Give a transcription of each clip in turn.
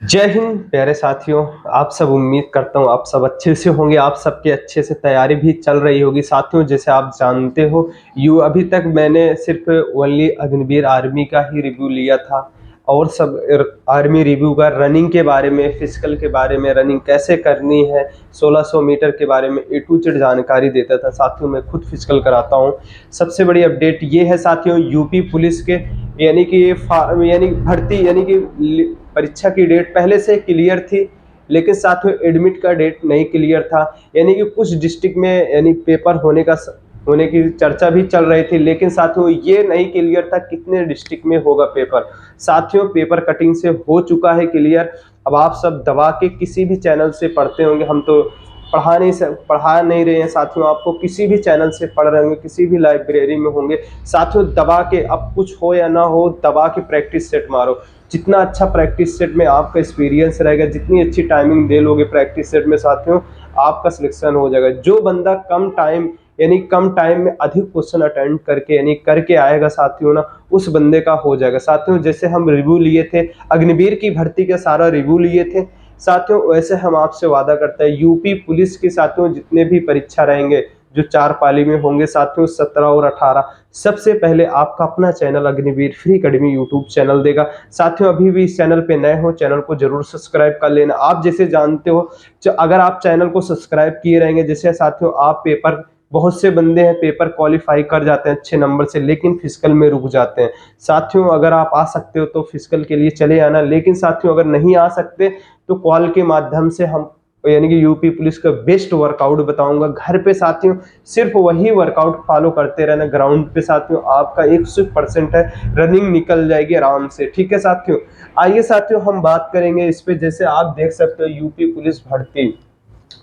जय हिंद प्यारे साथियों। आप सब उम्मीद करता हूँ आप सब अच्छे से होंगे। आप सबके अच्छे से तैयारी भी चल रही होगी साथियों। जैसे आप जानते हो अभी तक मैंने सिर्फ ओनली अग्निवीर आर्मी का ही रिव्यू लिया था और सब आर्मी रिव्यू का रनिंग के बारे में, फिजिकल के बारे में, रनिंग कैसे करनी है, 1600 मीटर के बारे में ए टू जेड जानकारी देता था साथियों। मैं खुद फिजिकल कराता हूँ। सबसे बड़ी अपडेट ये है साथियों, यूपी पुलिस के यानी कि यानी भर्ती यानी कि परीक्षा की डेट पहले से क्लियर थी, लेकिन साथ में एडमिट का डेट नहीं क्लियर था। यानी कि कुछ डिस्ट्रिक्ट में यानी पेपर होने की चर्चा भी चल रही थी, लेकिन साथियों ये नहीं क्लियर था कितने डिस्ट्रिक्ट में होगा पेपर। साथियों पेपर कटिंग से हो चुका है क्लियर। अब आप सब दबा के किसी भी चैनल से पढ़ते होंगे, हम तो पढ़ा नहीं रहे हैं साथियों, आपको किसी भी चैनल से पढ़ रहे होंगे, किसी भी लाइब्रेरी में होंगे साथियों, दबा के अब कुछ हो या ना हो दबा के प्रैक्टिस सेट मारो। जितना अच्छा प्रैक्टिस सेट में आपका एक्सपीरियंस रहेगा, जितनी अच्छी टाइमिंग दे लोगे प्रैक्टिस सेट में साथियों, आपका सिलेक्शन हो जाएगा। जो बंदा कम टाइम में अधिक क्वेश्चन अटेंड करके यानी करके आएगा साथियों ना, उस बंदे का हो जाएगा साथियों। जैसे हम रिव्यू लिए थे अग्निवीर की भर्ती का, सारा रिव्यू लिए थे साथियों, वैसे हम आपसे वादा करते हैं यूपी पुलिस के साथियों जितने भी परीक्षा रहेंगे, जो 4 पाली में होंगे साथियों, 17 और 18, सबसे पहले आपका अपना channel Agniveer free academy YouTube channel देगा साथियों। अभी भी इस चैनल पे नए हो, चैनल को जरूर सब्सक्राइब कर लेना। आप जैसे जानते हो, अगर आप चैनल को सब्सक्राइब किए रहेंगे, जैसे साथियों आप पेपर, बहुत से बंदे हैं पेपर क्वालिफाई कर जाते हैं अच्छे नंबर से, लेकिन फिजिकल में रुक जाते हैं साथियों। अगर आप आ सकते हो तो फिजिकल के लिए चले आना, लेकिन साथियों अगर नहीं आ सकते तो कॉल के माध्यम से हम यानी कि यूपी पुलिस का बेस्ट वर्कआउट बताऊंगा घर पे साथियों। सिर्फ वही वर्कआउट फॉलो करते रहना ग्राउंड पे साथियों, आपका 100% है, रनिंग निकल जाएगी आराम से। ठीक है साथियों, आइए साथियों हम बात करेंगे इस पे। जैसे आप देख सकते हो यूपी पुलिस भर्ती,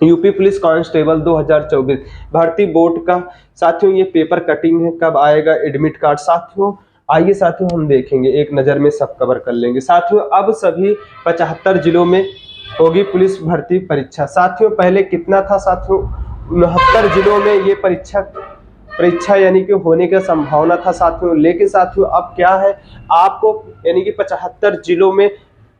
यूपी पुलिस कांस्टेबल 2024 भर्ती बोर्ड का साथियों ये पेपर कटिंग है, कब आएगा एडमिट कार्ड साथियों, आइए साथियों हम देखेंगे, एक नज़र में सब कवर कर लेंगे साथियों। अब सभी 75 जिलों में होगी पुलिस भर्ती परीक्षा साथियों। पहले कितना था साथियों, 69 जिलों में ये परीक्षा यानी कि होने का संभावना था साथियों, लेकिन साथियों अब क्या है, आपको यानी कि 75 जिलों में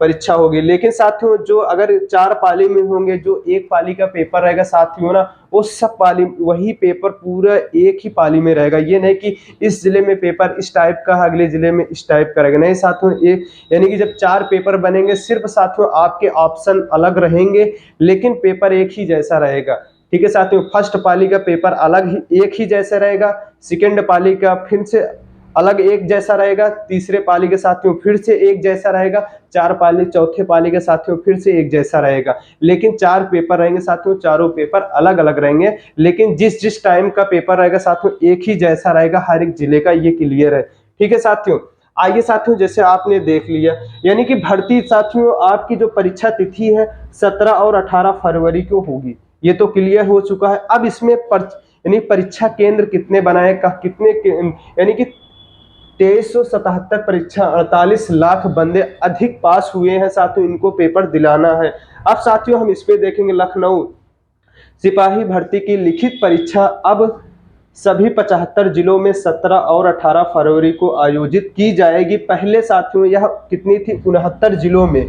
परीक्षा होगी। लेकिन साथियों जो अगर 4 पाली में होंगे, जो एक पाली का पेपर रहेगा साथियों ना, वो सब पाली वही पेपर पूरा एक ही पाली में रहेगा। ये नहीं कि इस जिले में पेपर इस टाइप का है, अगले जिले में इस टाइप का रहेगा, नहीं साथियों। एक यानी कि जब 4 पेपर बनेंगे, सिर्फ साथियों आपके ऑप्शन अलग रहेंगे, लेकिन पेपर एक ही जैसा रहेगा। ठीक है साथियों, फर्स्ट पाली का पेपर अलग ही एक ही जैसा रहेगा, सेकेंड पाली का फिर से अलग एक जैसा रहेगा, तीसरे पाली के साथियों फिर से एक जैसा रहेगा, 4 पाली चौथे पाली के साथियों फिर से एक जैसा रहेगा। लेकिन 4 पेपर रहेंगे साथियों, चारों पेपर अलग अलग रहेंगे, लेकिन जिस जिस टाइम का पेपर रहेगा साथियों एक ही जैसा रहेगा हर एक जिले का, ये क्लियर है। ठीक है साथियों, आइए साथियों जैसे आपने देख लिया, यानी कि भर्ती साथियों आपकी जो परीक्षा तिथि है 17 और 18 फरवरी को होगी, ये तो क्लियर हो चुका है। अब इसमें यानी परीक्षा केंद्र कितने बनाए का कितने यानी कि 2377 परीक्षा, 48 लाख बंदे अधिक पास हुए हैं साथियों, इनको पेपर दिलाना है। अब साथियों हम इस पे देखेंगे, लखनऊ सिपाही भर्ती की लिखित परीक्षा अब सभी 75 जिलों में 17 और 18 फरवरी को आयोजित की जाएगी। पहले साथियों यह कितनी थी, 69 जिलों में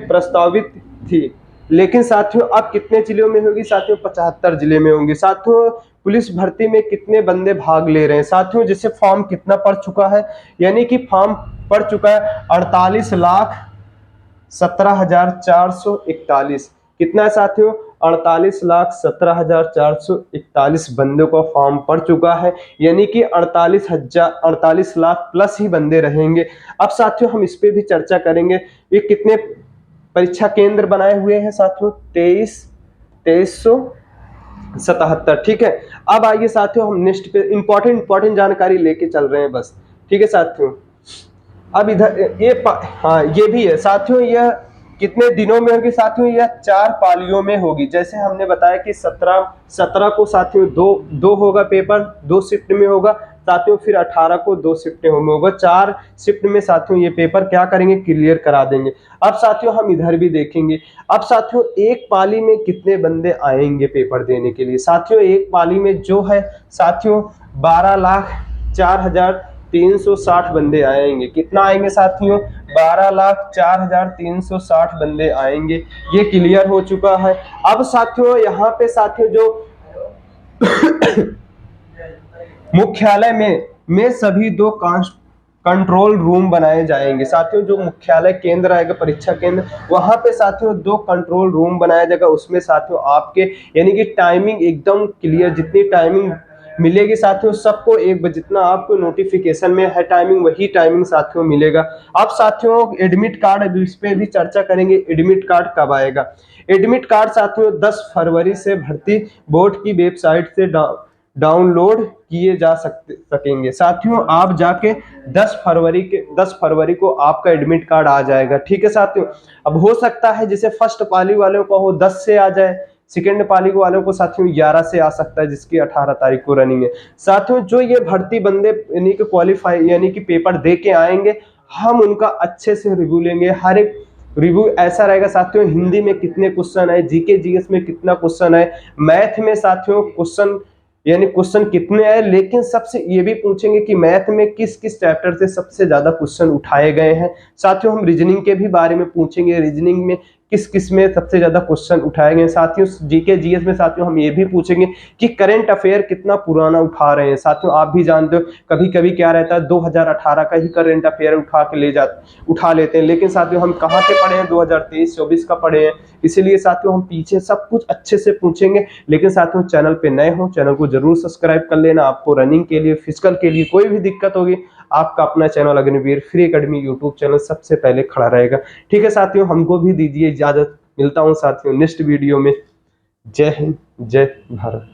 प्रस्तावित थी, लेकिन साथियों अब कितने जिलों में होगी साथियों, 75 जिले में होंगी साथियों। पुलिस भर्ती में कितने बंदे भाग ले रहे हैं साथियों, जैसे फॉर्म कितना पड़ चुका है, यानी कि फॉर्म पड़ चुका है 48,17,441। कितना है साथियों, 48,17,441 बंदों का फॉर्म पड़ चुका है, यानी कि 48 लाख प्लस ही बंदे रहेंगे। अब साथियों हम इस पे भी चर्चा करेंगे, ये कितने परीक्षा केंद्र बनाए हुए हैं साथियों, 2377। ठीक है, अब आइए साथियों हम नेक्स्ट पे इंपॉर्टेंट जानकारी लेके चल रहे हैं बस। ठीक है साथियों, अब इधर हाँ ये भी है साथियों, यह कितने दिनों में होगी साथियों, यह 4 पालियों में होगी। जैसे हमने बताया कि 17 को साथियों दो होगा पेपर, 2 शिफ्ट में होगा साथियों, फिर 18 को 2 शिफ्ट में होगा, 4 शिफ्ट में साथियों ये पेपर क्या करेंगे, क्लियर करा देंगे। अब साथियों हम इधर भी देखेंगे, अब साथियों एक पाली में कितने बंदे आएंगे पेपर देने के लिए साथियों, एक पाली में जो है साथियों 12,04,360 बंदे आएंगे। कितना आएंगे साथियों, 12,04,360 बंदे आएंगे, ये क्लियर हो चुका है। अब साथियों यहाँ पे साथियों जो मुख्यालय में सभी दो कंट्रोल रूम बनाए जाएंगे। साथियों जो मुख्यालय केंद्र आएगा, परीक्षा केंद्र, वहां पे साथियों दो कंट्रोल रूम बनाया जाएगा। उसमें साथियों आपके यानी कि टाइमिंग एकदम क्लियर, जितनी टाइमिंग मिलेगी साथियों सबको एक जितना आपको नोटिफिकेशन में है टाइमिंग, वही टाइमिंग साथियों मिलेगा। अब साथियों एडमिट कार्ड, इस पे भी चर्चा करेंगे, एडमिट कार्ड कब आएगा। एडमिट कार्ड साथियों 10 फरवरी से भर्ती बोर्ड की वेबसाइट से डाउनलोड किए जा सकेंगे। साथियों आप जाके 10 फरवरी को आपका एडमिट कार्ड आ जाएगा। ठीक है साथियों। अब हो सकता है जैसे फर्स्ट पाली वालों का हो 10 से आ जाए, सेकेंड पाली वालों को साथियों 11 से आ सकता है, जिसकी 18 तारीख को रनिंग है। साथियों जो ये भर्ती बंदे यानी कि क्वालिफाई यानी कि पेपर दे के आएंगे, हम उनका अच्छे से रिव्यू लेंगे। हर एक रिव्यू ऐसा रहेगा साथियों, हिंदी में कितने क्वेश्चन आए, जीके जीएस में कितना क्वेश्चन है, मैथ में साथियों क्वेश्चन यानी क्वेश्चन कितने आए, लेकिन सबसे ये भी पूछेंगे कि मैथ में किस किस चैप्टर से सबसे ज्यादा क्वेश्चन उठाए गए हैं। साथियों हम रीजनिंग के भी बारे में पूछेंगे, रीजनिंग में किस किस में सबसे ज्यादा क्वेश्चन उठाए गए हैं। साथियों जीके जीएस में साथियों हम ये भी पूछेंगे कि करंट अफेयर कितना पुराना उठा रहे हैं। साथियों आप भी जानते हो कभी कभी क्या रहता है 2018 का ही करंट अफेयर उठा लेते हैं, लेकिन साथियों हम कहाँ से पढ़े हैं, 2023-24 का पढ़े हैं। इसीलिए साथियों हम पीछे सब कुछ अच्छे से पूछेंगे। लेकिन साथियों चैनल पे नए हो, चैनल को जरूर सब्सक्राइब कर लेना। आपको रनिंग के लिए, फिजिकल के लिए कोई भी दिक्कत होगी, आपका अपना channel Agniveer free academy YouTube channel सबसे पहले खड़ा रहेगा। ठीक है साथियों, हमको भी दीजिए इजाजत। मिलता हूं साथियों नेक्स्ट वीडियो में। जय हिंद, जय भारत।